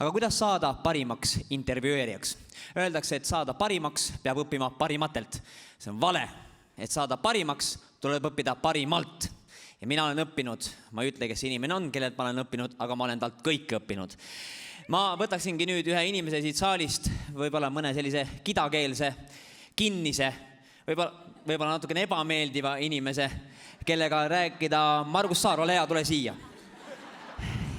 Aga kuidas saada parimaks intervjueerijaks? Öeldakse, et saada parimaks peab õppima parimatelt. See on vale. Et saada parimaks tuleb õppida parimalt. Ja mina olen õppinud, ma ei ütle, kes inimene on, kellelt ma olen õppinud, aga ma olen talt kõike õppinud. Ma võtaksingi nüüd ühe inimese siit saalist, võib-olla mõne sellise kidakeelse, kinnise, võib-olla natukene ebameeldiva inimese, kellega rääkida. Margus Saar, ole hea, tule siia.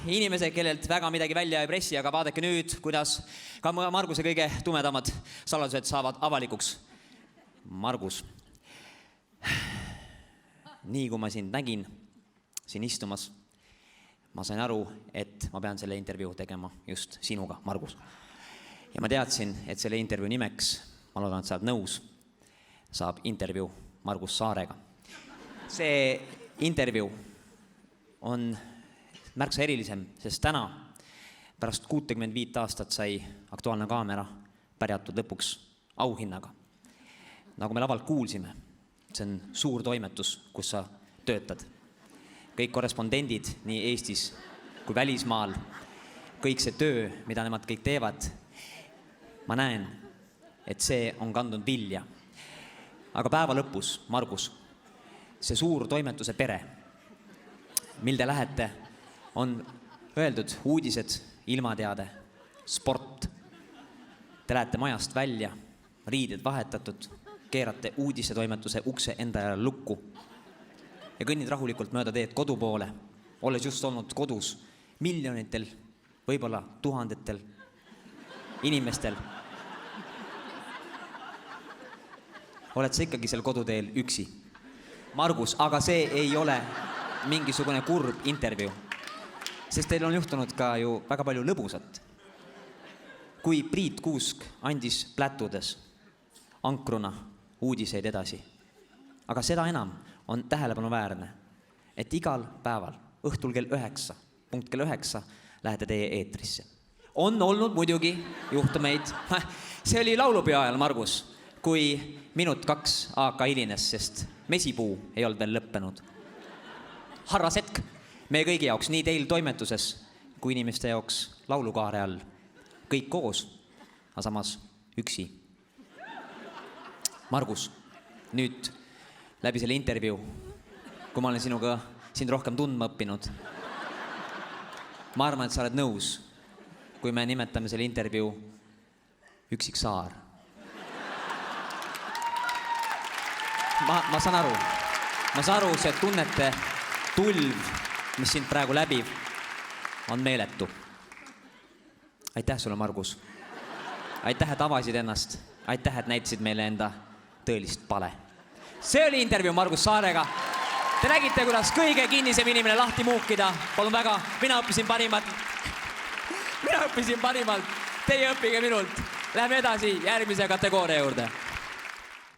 Inimese, kellelt väga midagi välja ei pressi, aga vaadake nüüd, kuidas ka Marguse kõige tumedamad saladused saavad avalikuks. Margus, nii kui ma sind nägin siin istumas, ma sain aru, et ma pean selle intervjuu tegema just sinuga, Margus. Ja ma teadsin, et selle intervjuu nimeks, ma loodan, et sa oled nõus, saab intervjuu Margus Saarega. See intervjuu on märksa erilisem, sest täna pärast 65 aastat sai Aktuaalne Kaamera pärjatud lõpuks auhinnaga. Nagu me lavalt kuulsime, see on suur toimetus, kus sa töötad. Kõik korrespondendid nii Eestis kui välismaal, kõik see töö, mida nemad kõik teevad, ma näen, et see on kandnud vilja. Aga päeva lõpus, Margus, see suur toimetuse pere, mil te lähete, on öeldud uudised, ilmateade, sport. Te lähete majast välja, riided vahetatud, keerate uudisetoimetuse ukse enda järel lukku ja kõnnid rahulikult mööda teed kodu poole, olles just olnud kodus miljonitel, võib-olla tuhandetel inimestel. Oled sa ikkagi seal koduteel üksi. Margus, aga see ei ole mingisugune kurb intervjuu. Sest teil on juhtunud ka ju väga palju lõbusat. Kui Priit Kuusk andis plätudes ankruna uudiseid edasi. Aga seda enam on tähelepanuväärne, et igal päeval õhtul kell 9, punkt kell 9 lähete teie eetrisse. On olnud muidugi juhtumeid. See oli laulupeo ajal, Margus, kui minut 2 AK hilines, sest mesipuu ei olnud veel lõppenud. Harras hetk. Meie kõigi jaoks, nii teil toimetuses, kui inimeste jaoks laulukaare all. Kõik koos, aga samas üksi. Margus, nüüd läbi selle intervjuu, kui ma olen sinuga sind rohkem tundma õppinud, ma arvan, et sa oled nõus, kui me nimetame selle intervjuu Üksik Saar. Ma saan aru, see tunnete tulv, mis sind praegu läbiv, on meeletu. Aitäh sulle, Margus. Aitäh, et avasid ennast. Aitäh, et näitasid meile enda tõelist pale. See oli intervjuu Margus Saarega. Te nägite, kuidas kõige kinnisem inimene lahti muukida. Palun väga, mina õppisin parimalt. Teie õppige minult. Läheme edasi järgmise kategooria juurde.